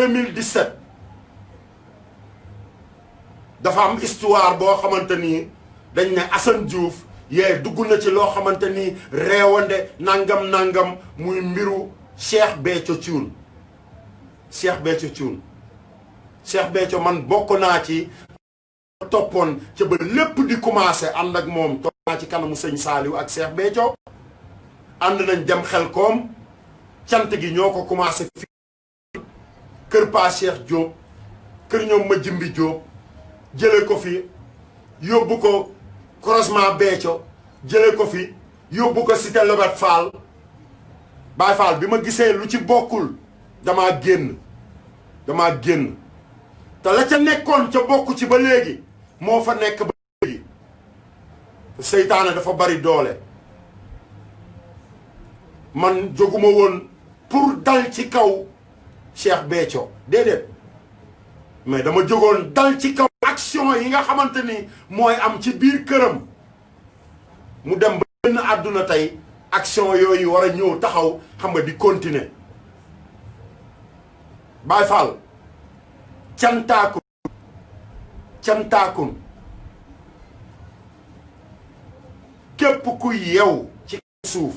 2017 dafa am histoire boo xamante ni dañ ne Assane Diouf yee dugg na ci loo xamante ni réewande nangam muy mbiru Cheikh Béthio Thioune Cheikh Béthio Thioune Cheikh Béthio man bokk naa ci toppoon ca ba lépp di commencé ànd ak moom topp naa ci kanamu sëñ Saliou ak Cheikh Béthio ànd nañ dem Xelkom cant gi ñoo ko commencé fii kër Pa Cheikh Diop kër ñoom ma jimbi Diop jële ko fi yóbbu ko croisement Béthio jële ko fi yóbbu ko cité Lobet Fall Baye Fall bi ma gisee lu ci bokkul damaa génn te la ca nekkoon ca bokk ci ba léegi moo fa nekk ba léegi seytaane dafa bari doole man jóguma woon pour dal ci kaw Cheikh Béthio déedéet mais dama jógoon dal ci kaw action yi nga xamante ni mooy am ci biir këram mu dem ba benn àdduna tey action yooyu war a ñëw taxaw xam nga di continuer Baye Fall cantaakun képp ku yew ci suuf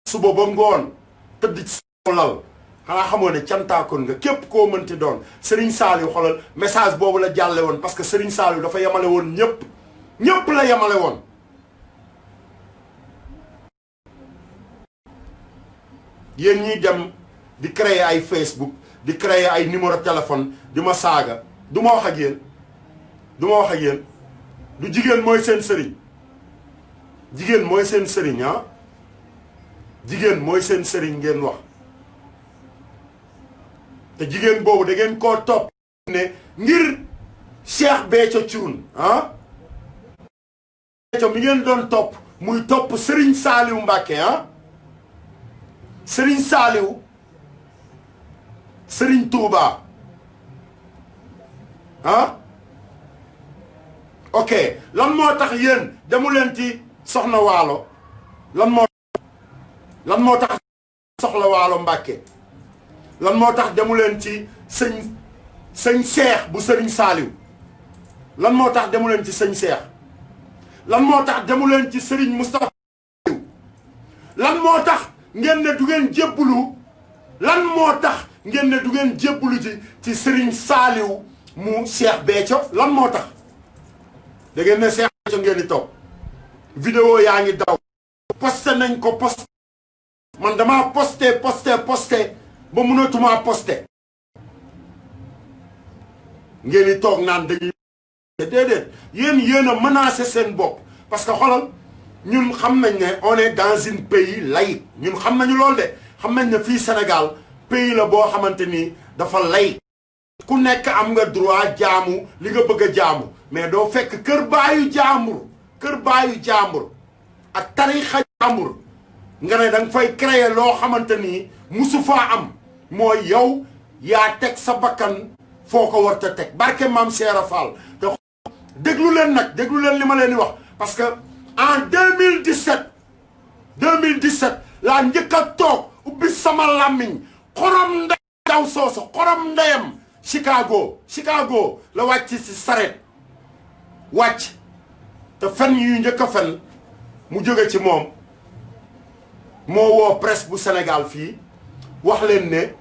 suba ba ngoon tëdd ci lal xanaa xamoo ne cantaakun nga képp koo mënti doon Serigne Saliou xoolal message boobu la jàlle woon parce que Serigne Saliou dafa yemale woon ñëpp la yemale woon yéen ñiy dem di créer ay Facebook di créer ay numéro téléphone di ma saaga du ma wax ak yéen du jigéen mooy seen sëriñ jigéen mooy seen sëriñ ah jigéen mooy seen sëriñ ngeen wax te jigéen boobu da ngeen koo topp ne ngir Cheikh Béthio Thioune ah Béthio mi ngeen doon topp muy topp Serigne Saliou Mbacké ah Serigne Saliou Serigne Touba ah ok lan moo tax yéen demu leen ci Soxna Waalo lan moo tax Soxna Waalo Mbacké lan moo tax demu leen ci sëñ Cheikh bu Serigne Saliou lan moo tax demu leen ci sëñ Cheikh lan moo tax demu leen ci Serigne Moustapha lan moo tax ngeen ne du ngeen jébbulu lan moo tax ngeen ne du ngeen jébbulu ci Serigne Saliou mu Cheikh Béthio lan moo tax da ngeen ne Cheikh Béthio ngeen di toog vidéo yaa ngi daw posté nañ ko posté man damaa posté ba mënatumaa posté ngeen di toog naan dañuy déedéet yéen a menacé seen bopp parce que xoolal ñun xam nañ ne on est dans un pays laïque ñun xam nañu loolu de xam nañ ne fii Sénégal pays la boo xamante ni dafa laïque ku nekk am nga droit jaamu li nga bëgg a jaamu mais doo fekk kër baayu jaambur ak tarixa jaambur nga ne da nga fay créer loo xamante ni musu faa am mooy yow yaa teg sa bakkan foo ko war ta teg barke maam Cheikh Fall te déglu leen li ma leen di wax parce que en 2017 laa njëkk a toog ubbi sama làmmiñ xorom ndey daw sooso xorom ndeyam Chicago la wàcc si saret wàcc te fen yu njëkk a fen mu jóge ci moom moo woo presse bu Sénégal fii wax leen ne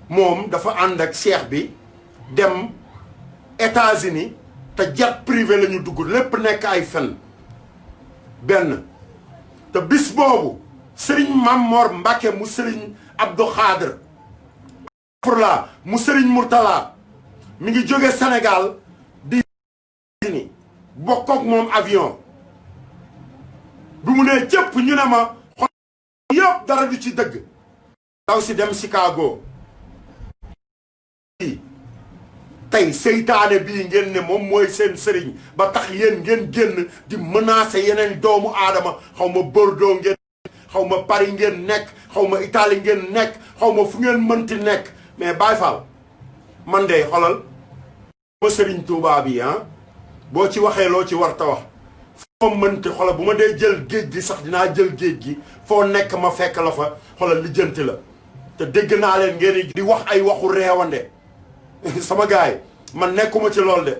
moom dafa ànd ak cheikh bi dem États-Unis te jet privé la ñu dugg lépp nekk ay fen benn te bis boobu Serigne Mamor Mbacké mu Serigne Abdou Khadre pour la mu Serigne Mourtala mi ngi jóge Sénégal di bokk ak moom avion bi mu nee cëpp ñu ne ma xol yëpp dara du ci dëgg daw si dem Chicago tey seytaane bii ngeen ne moom mooy seen sëriñ ba tax yéen ngeen génn di menacer yeneen doomu aadama xaw ma Bordeaux ngeen xaw ma Paris ngeen nekk xaw ma Italie ngeen nekk xaw ma fu ngeen mënti nekk mais Baye Fall man de xolal ma sëriñ Touba bi ah boo ci waxee loo ci war ta wax foo mënti xolal bu ma dee jël géej gi sax dinaa jël géej gi foo nekk ma fekk la fa xolal lijjanti la te dégg naa leen ngeen di wax ay waxu reewande sama gaay man nekkuma ci lool de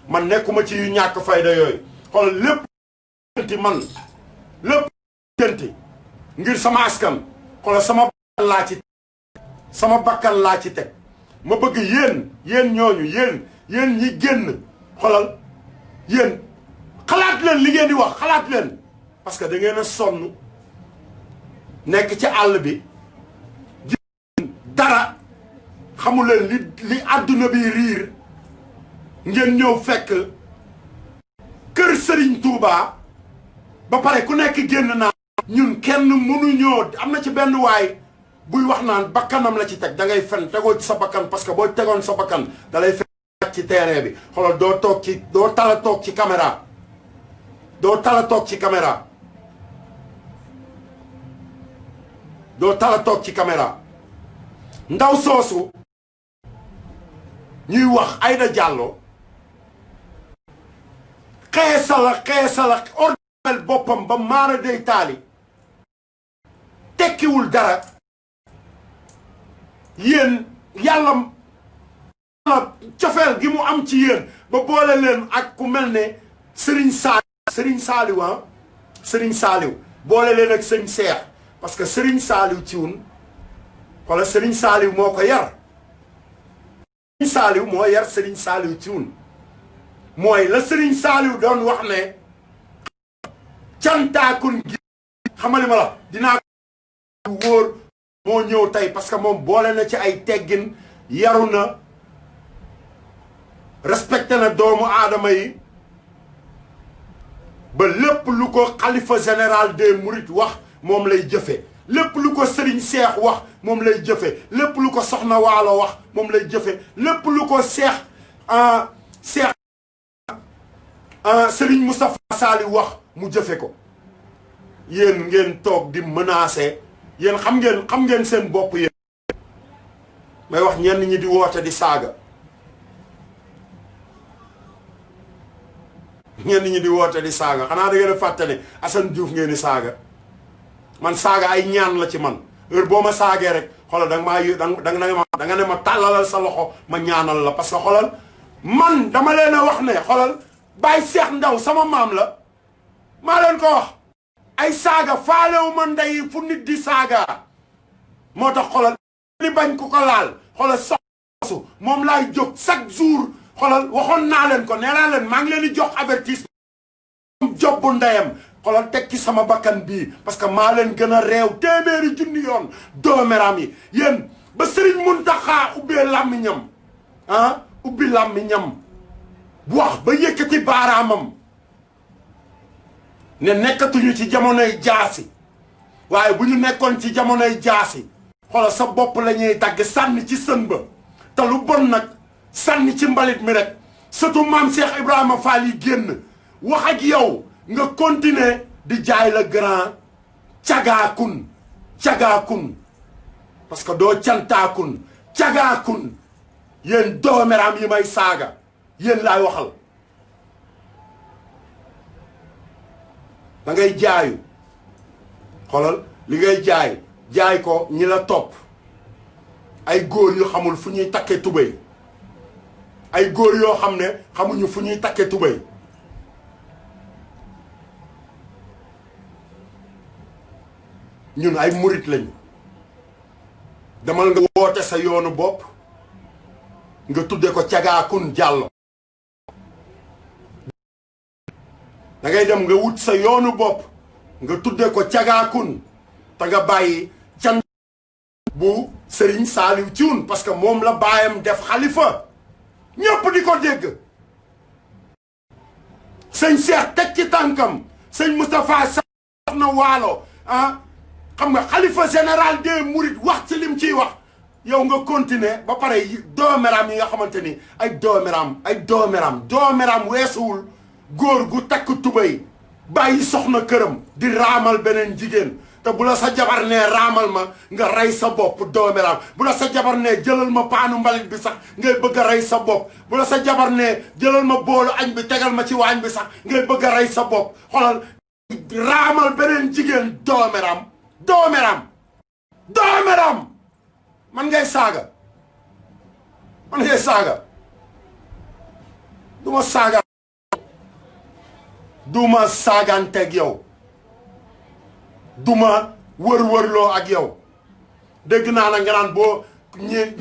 man nekkuma ci yu ñàkk fayda yooyu xool lépp man lépp gënti ngir sama askan xool sama bakkan laa ci teg ma bëgg yéen ñooñu yéen ñi génn xoolal yéen xalaat leen li ngeen di wax xalaat leen parce que da ngeen a sonn nekk ci àll bi dara xamul leen li àdduna bi riir ngeen ñëw fekk kër Serigne Touba ba pare ku nekk génn naa ñun kenn mënuñoo am na ci benn waay buy wax naan bakkanam la ci teg da ngay fen tegoo ci sa bakkan parce que boo tegoon sa bakkan da lay fekk ci terrain bi xoolal doo tala toog ci caméra doo tala toog ci caméra doo tala toog ci caméra ndaw soosu ñuy wax Aïda Diallo xeesala ordinel boppam ba maara day taali tekkiwul dara yéen yàlla cofeel gi mu am ci yéen ba boole leen ak ku mel ne Serigne Saliou boole leen ak sëñ Seex parce que Serigne Saliou Thioune wala Serigne Saliou moo ko yar Serigne Saliou moo yar Serigne Saliou Thioune mooy la Serigne Saliou doon wax ne cantaakun gi xamali ma la dinaa ko wóor moo ñëw tey parce que moom boole na ci ay teggin yaru na respecté na doomu aadama yi ba lépp lu ko xalifa général des mourides wax moom lay jëfe lépp lu ko Serigne Seex wax moom lay jëfe lépp lu ko Soxna Waalo wax moom lay jëfe lépp lu ko Serigne Moustapha Saliou wax mu jëfe ko yéen ngeen toog di menacer yéen xam ngeen seen bopp yéen may wax ñenn ñi di woote di saaga ñenn ñi di woote di saaga xanaa da ngeen a fàtte ne Assane Diouf ngeen di saaga man saaga ay ñaan la ci man heure boo ma saagee rek xoolal da nga ne ma tàllalal sa loxo ma ñaanal la parce que xoolal man dama leen a wax ne xoolal Baye Cheikh Ndaw sama maam la maa leen ko wax ay saaga faalewu ma ndey fu nit di saaga moo tax xoolal ni bañ ku ko laal xoolal sosu moom laay jóg chaque jour xoolal waxoon naa leen ko nee naa leen maa ngi leen di jox avertissement jobbu ndeyam xoolal teg ci sama bakkan bii parce que maa leen gën a réew téeméeri junni yoon dooméram yi yéen ba Serigne Mountakha ubbee làmmiñam ubbi làmmiñam wax ba yëkkati baaraamam ne nekkatuñu ci jamonoy jaasi waaye bu ñu nekkoon ci jamonoy jaasi xoolal sa bopp la ñuy dagg sànni ci sën ba te lu bon nag sànni ci mbalit mi rek surtout maam Cheikh Ibrahima Fall yi génn wax ak yow nga continuer di jaay la grand cagaakun parce que doo cantaakun cagaakun yéen dooméram yi may saaga yéen laay waxal da ngay jaayu xoolal li ngay jaay ko ñi la topp ay góor yu xamul fu ñuy takke tubéy ay góor yoo xam ne xamuñu fu ñuy takke tubéy ñun ay murit lañu demal nga woote sa yoonu bopp nga tudde ko cagaakun jàllo da ngay dem nga wut sa yoonu bopp nga tudde ko cagaakun te nga bàyyi can bu Serigne Saliou Thioune parce que moom la baayam def xalifa ñëpp di ko dégg sëñ Cheikh teg ci tànkam sëñ Moustapha Soxna Waalo xam nga xalifa général des mourides wax ci lim ciy wax yow nga continuer ba pare dooméram yi nga xamante ni ay dooméram weesuwul góor gu takk tubay bàyyi soxna këram di raamal beneen jigéen te bu la sa jabar nee raamal ma nga rey sa bopp dooméram bu la sa jabar nee jëlal ma paanu mbalit bi sax ngay bëgg a rey sa bopp bu la sa jabar nee jëlal ma boolu añ bi tegal ma ci waañ bi sax ngay bëgg a rey sa bopp xoolal raamal beneen jigéen dooméram man ngay saaga man ngay saaga du ma saaganteeg yow du ma wër-wërloo ak yow dégg naa la nga naan boo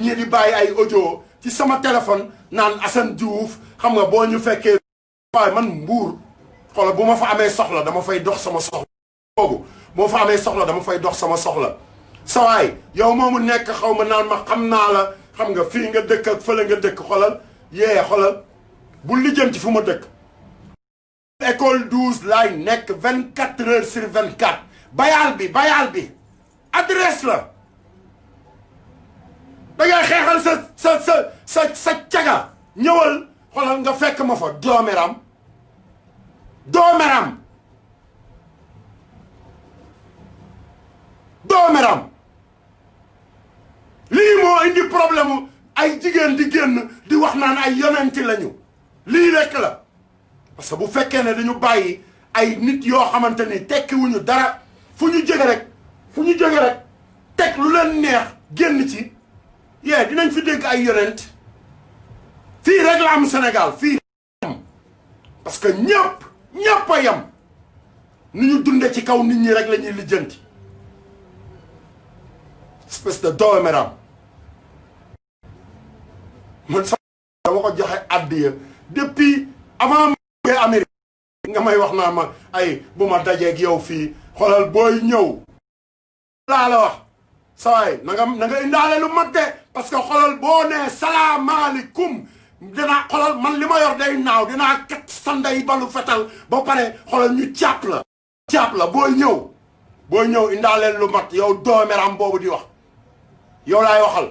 ñi di bàyyi ay audio ci sama téléphone naan Assane Diouf xam nga boo ñu fekkee waaye man Mbuur xoolal bu ma fa amee soxla dama fay dox sama soxla boobu moo fa amee soxla dama fay dox sama soxla sawaay yow moomu nekk xaw ma naan ma xam naa la xam nga fii nga dëkk ak fële nga dëkk xoolal xoolal bu lijjanti fu ma dëkk école 12 laay nekk 24 heures sur 24 bayal bi adresse la da ngay xeexal sa caga ñëwal xoolal nga fekk ma fa doomeram lii moo indi problème ay jigéen di génn di wax naan ay yonenti lañu lii rekk la parce que bu fekkee ne dañu bàyyi ay nit yoo xamante ni tekkiwuñu dara fu ñu jóge rek teg lu leen neex génn ci dinañ fi dégg ay yonent fii rek la am Sénégal fii parce que ñëpp a yem ni ñu dunde ci kaw nit ñi rek la ñuy lijjanti espèce de dooméram man sax dama ko joxe addiya depuis avant ma Amérique nga may wax naa ma ay bu ma dajeeg yow fii xoolal booy ñëw laa la wax sawaay na nga indaale lu mat de parce que xoolal boo nee salaamaaleykum dinaa xoolal man li ma yor day naaw dinaa kat sanday balu fetal ba pare xoolal ñu jàpp la booy ñëw indaaleel lu mat yow doomeram boobu di wax yow laay waxal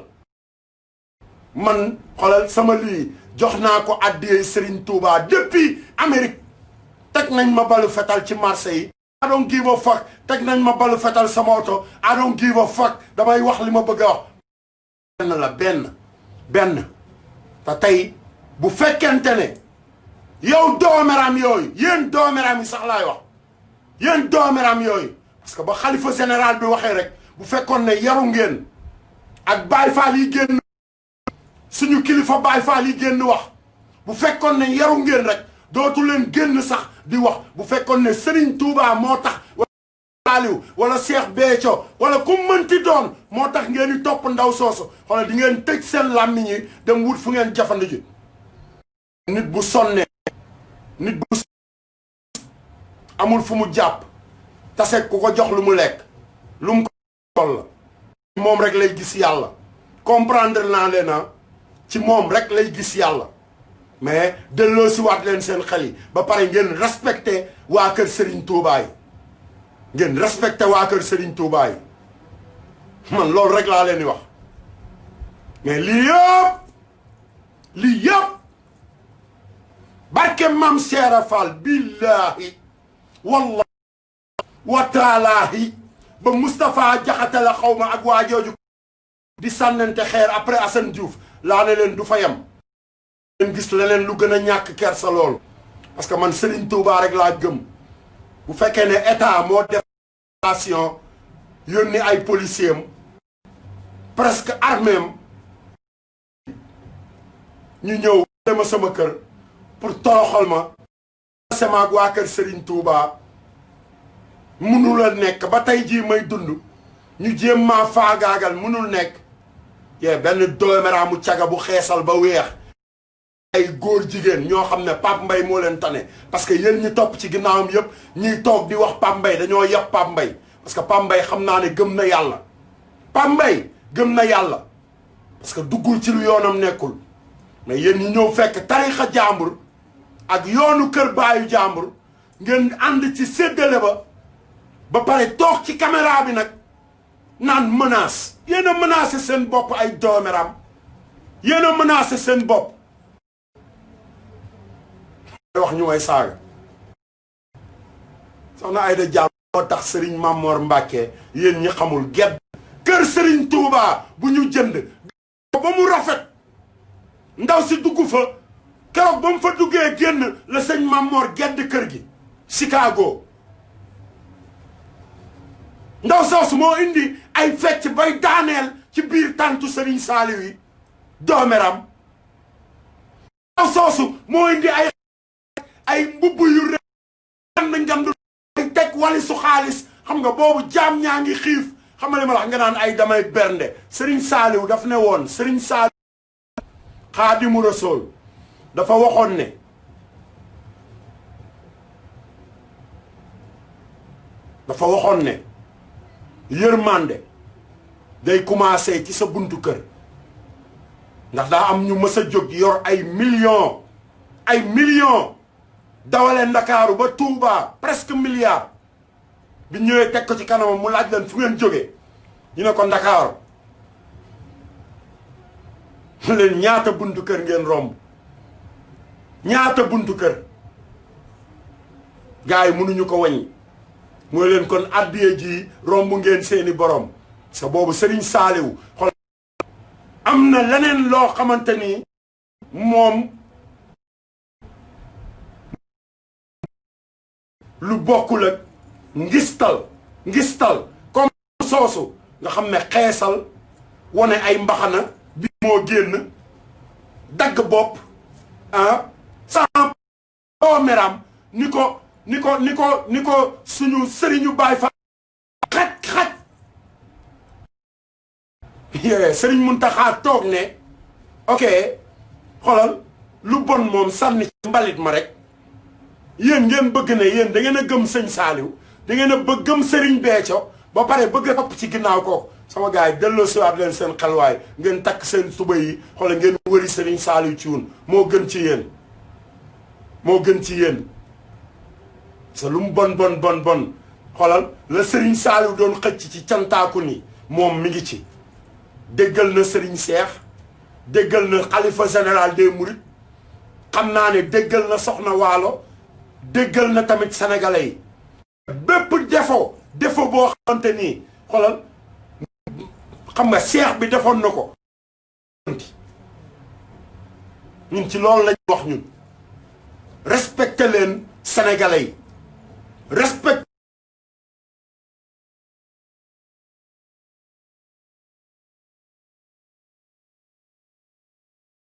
man xoolal sama lii jox naa ko addiyee Serigne Touba depuis Amérique teg nañ ma balu fetal ci marché yi I don't give a fuck teg nañ ma balu fetal sama oto I don't give a fuck damay wax li ma bëgg a wax benn te tey bu fekkente ne yow doomeram yooyu yéen doomeram yi sax laay wax yéen doomeram yooyu parce que ba xalifa général bi waxee rek bu fekkoon ne yaru ngeen ak Baay Faal yi génn suñu kilifa Baay Faal yi génn wax bu fekkoon ne yaru ngeen rek dootu leen génn sax di wax bu fekkoon ne Serigne Touba moo tax wala Cheikh Béthio wala ku mënti doon moo tax ngeen di topp ndaw soosu xoolal di ngeen tëj seen làmmiñ yi dem wut fu ngeen jafandi ji nit bu sonnee amul fu mu jàpp tase ku ko jox lu mu lekk lu mu ko toll la moom rek lay gis yàlla comprendre naa leen ci moom rek lay gis yàlla mais delloo si waat leen seen xel yi ba pare ngeen respecté waa kër Serigne Touba yi ngeen respecté waa kër Serigne Touba yi man loolu rek laa leen di wax mais lii yëpp barke Mam Cheikh Fall billahi wallahi wa taalaahi ba Moustapha Diakhaté la xaw ma ak waa jooju di sànnante xeer après Assane Diouf laa ne leen du fa yem leen gis leneen lu gën a ñàkk kersa loolu parce que man Serigne Touba rek laa gëm bu fekkee ne état moo def station yónni ay policiers am presque armée am ñu ñëw dema sama kër pour toroxal ma sama ak waa kër Serigne Touba munul a nekk ba tey jii may dund ñu jéem maa faagaagal munul nekk benn doomeraamu caga bu xeesal ba weex ay góor jigéen ñoo xam ne Pape Mbaye moo leen tane parce que yéen ñi topp ci ginnaawam yëpp ñiy toog di wax Pape Mbaye dañoo yeb Pape Mbaye parce que Pape Mbaye xam naa ne gëm na yàlla Pape Mbaye gëm na yàlla parce que duggul ci lu yoonam nekkul mais yéen ñi ñëw fekk tarixa jàmbur ak yoonu kër baayu jàmbur ngeen ànd ci séddale ba pare toog ci caméra bi nag naan menace yéen a menacé seen bopp ay doomeram yéen a menacé seen bopp wax ñu may saaga soxna Aïda Diallo moo tax Serigne Mamor Mbacke yéen ñi xamul gedd kër Serigne Touba bu ñu jënd ba mu rafet ndaw si dugg fa keroog ba mu fa duggee génn la sëñ Mamor gedd kër gi Chicago ndaw soosu moo indi ay fecc bay daaneel ci biir tàntu Serigne Saliou yi doomeram ndaw soosu moo indi ay mbubb yu ngand ay teg wali su xaalis xam nga boobu jaam ñaa ngi xiif xam nga li ma la wax nga naan ay damay bernde Serigne Saliou daf ne woon Serigne Saliou Xaadimu Rasuul dafa waxoon ne yërmande day commencé ci sa buntu kër ndax daa am ñu mës a jóg yor ay millions dawale Ndakaaru ba Touba presque milliard bi ñëwee teg ko ci kanamam mu laaj leen fu ngeen jógee ñu ne ko Ndakaaru mu leen ñaata buntu kër ngeen romb ñaata buntu kër gars yi mënuñu ko waññi mooy leen kon addiye ji romb ngeen seeni borom sa boobu Serigne Saliou xool am na leneen loo xamante ni moom lu bokkul ak ngistal comme soosu nga xam ne xeesal wane ay mbaxana bi moo génn dagg bopp sans meram ni ko suñu sëriñu baay fa xaj sëriñ Muntaxa toog ne ok xoolal lu bon moom sànni ci mbalit ma rek yéen ngeen bëgg ne yéen da ngeen a gëm sëñ Saliou da ngeen a bëgg gëm sëriñ Béthio ba pare bëgg a topp ci ginnaaw kooku sama gars yi delloo siwaat leen seen xelwaay ngeen takk seen tuba yi xoolal ngeen wëri sëriñ Saliou ci wun moo gën ci yéen sa lu mu bon xoolal la Serigne Saliou doon xëcc ci cantaaku ni moom mi ngi ci déggal na Serigne Cheikh déggal na xalifa général des Mourides xam naa ne déggal na Soxna Waalo déggal na tamit sénégalais yi bépp défaut boo xamante nii xoolal xam nga Cheikh bi defoon na ko ñun ci loolu lañ wax ñun respecté leen sénégalais yi respect